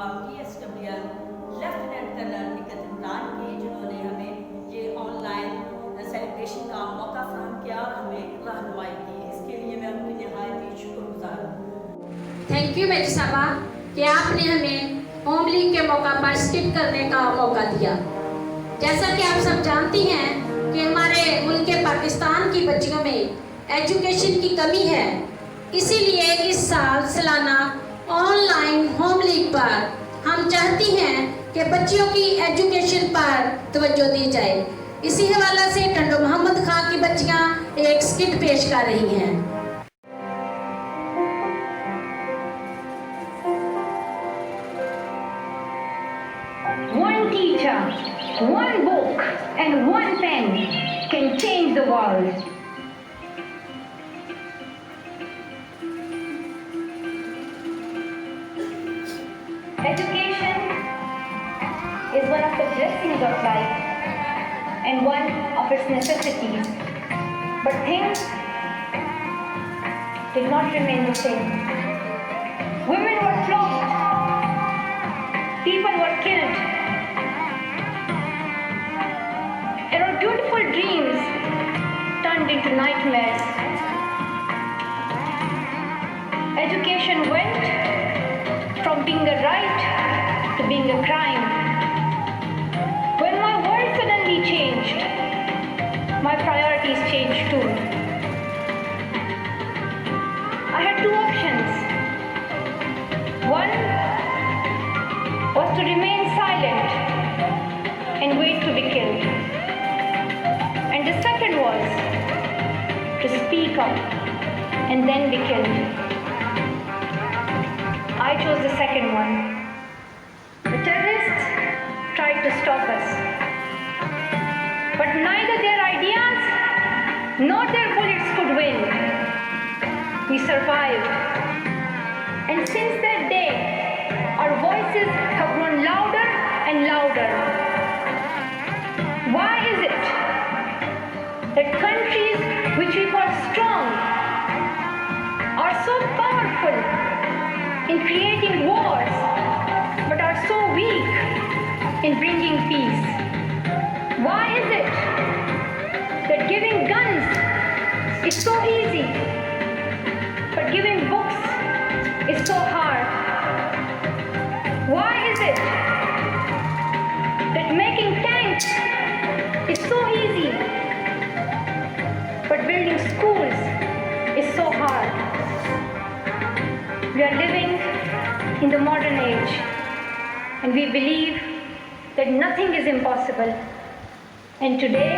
Of DSWL lieutenant colonel Nikhat Imran की, जिन्होंने हमें ये ऑनलाइन सेलिब्रेशन का मौका फराहम किया और हमें रहनुमाई की। इसके लिए मैं उनकी नहायत ही शुक्रगुजार हूँ। थैंक यू मेरी साहबा कि आपने हमें होम लीग के मौका पर स्किट करने का मौका दिया। जैसा कि आप सब जानती हैं कि हमारे मुल्क के पाकिस्तान की बच्चियों में एजुकेशन की कमी है, इसीलिए इस साल सालाना ऑनलाइन होम लीग पर हम चाहती हैं कि बच्चियों की एजुकेशन पर तवज्जो दी जाए। इसी हवाले से टंडो मोहम्मद खां की बच्चियां एक स्किट पेश कर रही हैं। One teacher, one book, and one pen can change the world. Education is one of the blessings of life and one of its necessities. But things did not remain the same. Women were flogged. People were killed. And our beautiful dreams turned into nightmares. Education went from being a right to being a crime. When my world suddenly changed, my priorities changed too. I had two options. One was to remain silent and wait to be killed. And the second was to speak up and then be killed. I chose the second one. The terrorists tried to stop us. But neither their ideas nor their bullets could win. We survived. And since that day, our voices have grown louder and louder. Why is it that countries which we call strong are so powerful in creating wars but are so weak in bringing peace? Why is it that giving guns is so easy but giving books is so hard? Why is it that making tanks is so easy but building schools is so hard? We are living in the modern age and we believe that nothing is impossible. And today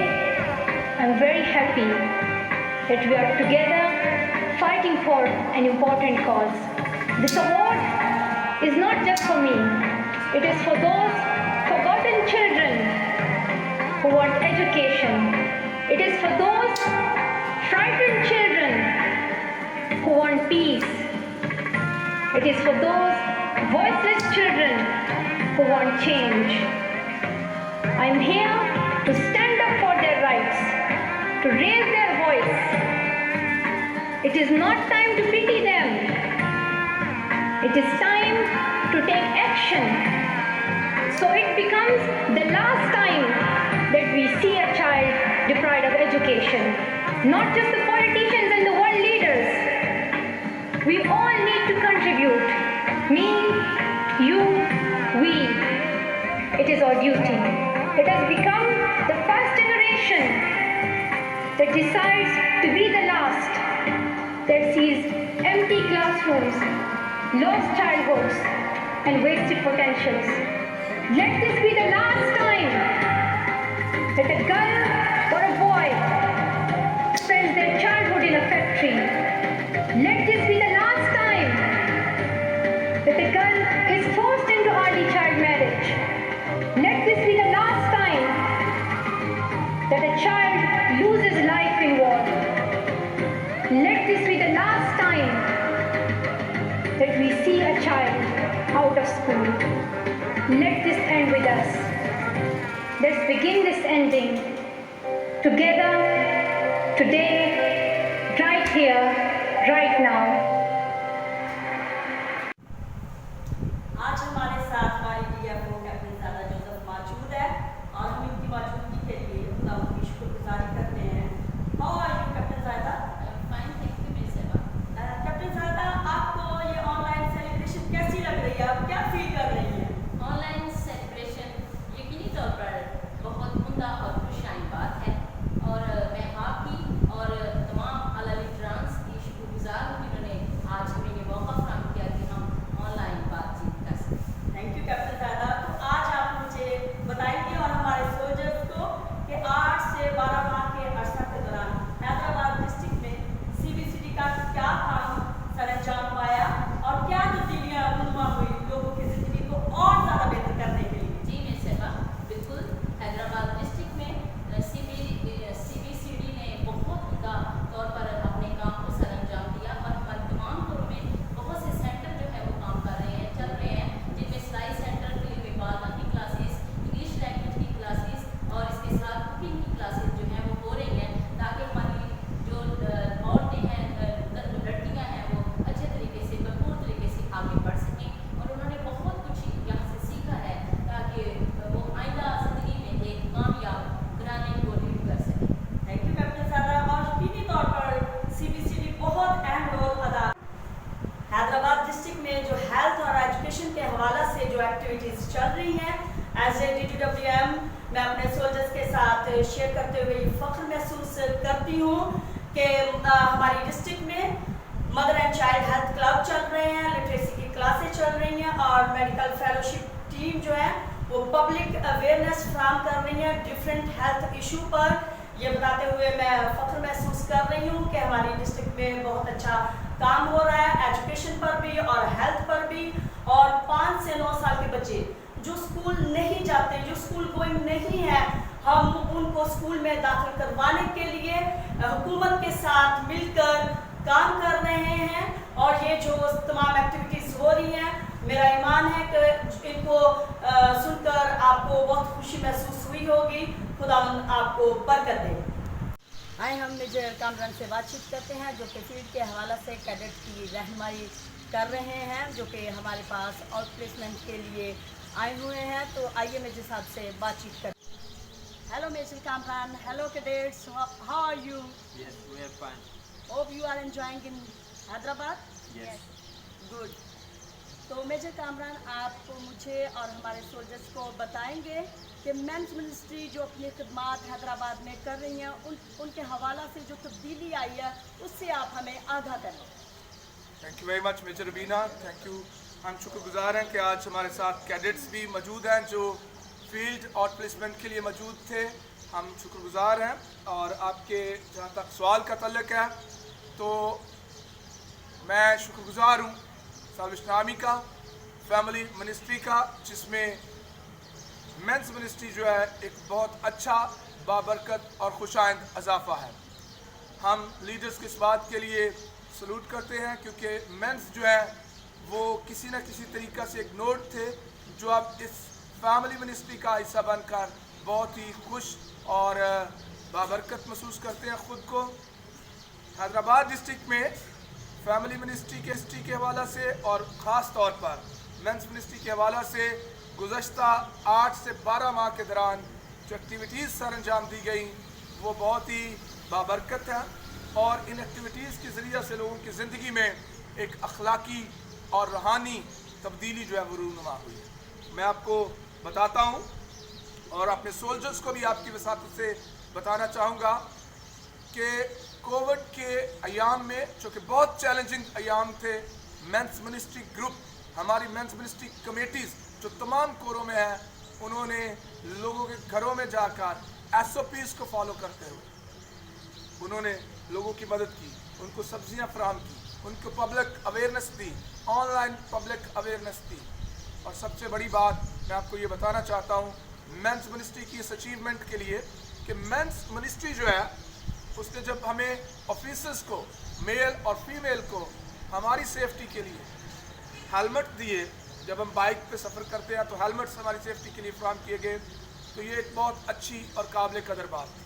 I'm very happy that we are together fighting for an important cause. This award is not just for me. It is for those forgotten children who want education. It is for those frightened children who want peace. It is for those voiceless children who want change. I am here to stand up for their rights, to raise their voice. It is not time to pity them. It is time to take action. So it becomes the last time that we see a child deprived of education. Not just the politicians and the world leaders. We all need to contribute. Me, you, we. It is our duty. It has become the first generation that decides to be the last, that sees empty classrooms, lost childhoods, and wasted potentials. Let this be the last time that a girl or a boy spends their childhood in a factory. Let this be the last time that a girl is forced into early child marriage. Let this be the last time that a child loses life in war. Let this be the last time that we see a child out of school. Let this end with us. Let's begin this ending together, today, right here, right now. आज हमारे साथ मैं अपने soldiers के साथ share करते हुए ये फख्र महसूस करती हूँ कि हमारी डिस्ट्रिक्ट में mother and child health club चल रहे हैं, लिटरेसी की क्लासें चल रही हैं और मेडिकल फेलोशिप टीम जो है वो पब्लिक अवेयरनेस फ्राहम कर रही है डिफरेंट हेल्थ इशू पर। ये बताते हुए मैं फख्र महसूस कर रही हूँ कि हमारी डिस्ट्रिक्ट में बहुत अच्छा काम हो रहा है एजुकेशन पर भी और हेल्थ पर भी। और 5 से 9 साल के बच्चे जो स्कूल नहीं जाते, जो स्कूल गोइंग नहीं है, हम उनको स्कूल में दाखिल करवाने के लिए हुकूमत के साथ मिलकर काम कर रहे हैं। और ये जो तमाम एक्टिविटीज़ हो रही हैं, मेरा ईमान है कि इनको सुनकर आपको बहुत खुशी महसूस हुई होगी। खुदा आपको बरकत दे। आए हम मेजर कामरान से बातचीत करते हैं जो कि फील्ड के हवाला से कैडेट की रहनुमाई कर रहे हैं, जो कि हमारे पास आउट प्लेसमेंट के लिए आए हुए हैं। तो आइए मेजर साहब से बातचीत करते हैं। Hello major Kamran, hello cadets, how are you? Yes, we are fine. Hope you are enjoying in Hyderabad? Yes. Good. तो मेजर कामरान, आप मुझे और हमारे सोल्जर्स को बताएंगे कि मेंस मिनिस्ट्री जो अपनी खिदमात हैदराबाद में कर रही हैं, उनके हवाला से जो तब्दीली आई है उससे आप हमें आगाह करें। Thank you very much major Rabina, thank you. हम शुक्रगुजार हैं कि आज हमारे साथ कैडेट्स भी मौजूद हैं जो फील्ड आउट प्लेसमेंट के लिए मौजूद थे। हम शुक्रगुजार हैं। और आपके जहाँ तक सवाल का तल्लुक है तो मैं शुक्रगुजार हूँ साल्वेशन आर्मी का, फैमिली मिनिस्ट्री का, जिसमें मेंस मिनिस्ट्री जो है एक बहुत अच्छा बाबरकत और खुशाइंद इजाफा है। हम लीडर्स की इस बात के लिए सलूट करते हैं क्योंकि मेंस जो है वो किसी न किसी तरीक़ा से इग्नोर्ड थे, जो अब इस फैमिली मिनिस्ट्री का हिस्सा बनकर बहुत ही खुश और बाबरकत महसूस करते हैं ख़ुद को। हैदराबाद डिस्ट्रिक्ट में फैमिली मिनिस्ट्री के हिस्ट्री के हवाला से और ख़ास तौर पर मेंस मिनिस्ट्री के हवाला से गुज़श्ता 8 से 12 माह के दौरान जो एक्टिविटीज़ सर अंजाम दी गई वो बहुत ही बाबरकत है और इन एक्टिविटीज़ के ज़रिए से लोगों की ज़िंदगी में एक अखलाकी और रूहानी तब्दीली जो है वो रूनुमा हुई है। मैं आपको बताता हूँ और अपने सोल्जर्स को भी आपकी वसातत से बताना चाहूँगा कि कोविड के अयाम में, जो कि बहुत चैलेंजिंग अयाम थे, मेंस मिनिस्ट्री ग्रुप, हमारी मेंस मिनिस्ट्री कमेटीज़ जो तमाम कोरों में है, उन्होंने लोगों के घरों में जाकर SOPs को फॉलो करते हुए उन्होंने लोगों की मदद की, उनको सब्जियां फराहम की, उनको पब्लिक अवेयरनेस दी, ऑनलाइन पब्लिक अवेयरनेस दी। और सबसे बड़ी बात मैं आपको ये बताना चाहता हूँ मेंस मिनिस्ट्री की इस अचीवमेंट के लिए कि मेंस मिनिस्ट्री जो है उसने जब हमें ऑफिसर्स को, मेल और फीमेल को, हमारी सेफ्टी के लिए हेलमेट दिए, जब हम बाइक पे सफ़र करते हैं तो हेलमेट्स हमारी सेफ्टी के लिए फ्राहम किए गए, तो ये एक बहुत अच्छी और काबिल कदर बात थी।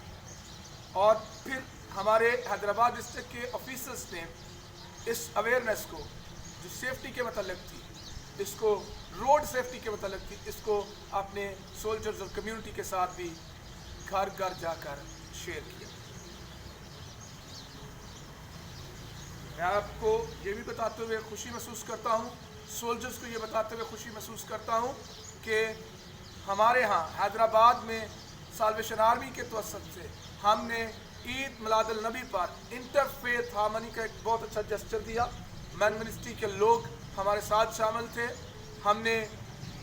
और फिर हमारे हैदराबाद डिस्ट्रिक्ट के ऑफिसर्स ने इस अवेयरनेस को जो सेफ्टी के मतलब थी, इसको रोड सेफ्टी के मतलब थी, इसको अपने सोल्जर्स और कम्युनिटी के साथ भी घर घर जाकर शेयर किया। मैं आपको ये भी बताते हुए खुशी महसूस करता हूँ, सोल्जर्स को ये बताते हुए खुशी महसूस करता हूँ कि हमारे यहाँ हैदराबाद में साल्वेशन आर्मी के तवस्सुत से हमने ईद मिलादुल नबी पर इंटरफेथ हार्मनी का एक बहुत अच्छा जेस्चर दिया। मेन मिनिस्ट्री के लोग हमारे साथ शामिल थे। हमने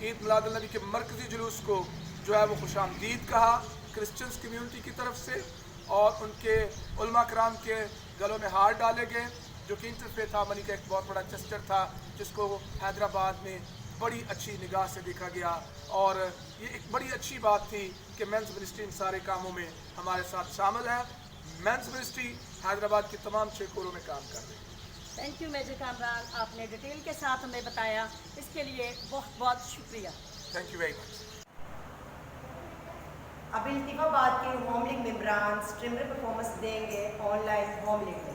ईद मिलादुल नबी के मरकज़ी जुलूस को जो है वो खुशामदीद कहा क्रिश्चियंस कम्यूनिटी की तरफ से, और उनके उलमा कराम के गलों में हार डाले गए, जो कि इंटरफेथ हार्मनी का एक बहुत बड़ा जेस्चर था, जिसको हैदराबाद में बड़ी अच्छी निगाह से देखा गया। और ये एक बड़ी अच्छी बात थी कि मेंस मिनिस्ट्री इन सारे कामों में हमारे साथ शामिल है। मेंस मिनिस्ट्री हैदराबाद के तमाम 6 कोरों में काम कर रही है। थैंक यू मेजर कामरान, आपने डिटेल के साथ हमें बताया, इसके लिए बहुत बहुत शुक्रिया। Thank you very much. अब इल्तिफाबाद के होम लीग मेंबरान स्ट्रीमर परफॉर्मेंस देंगे ऑनलाइन होम लीग में।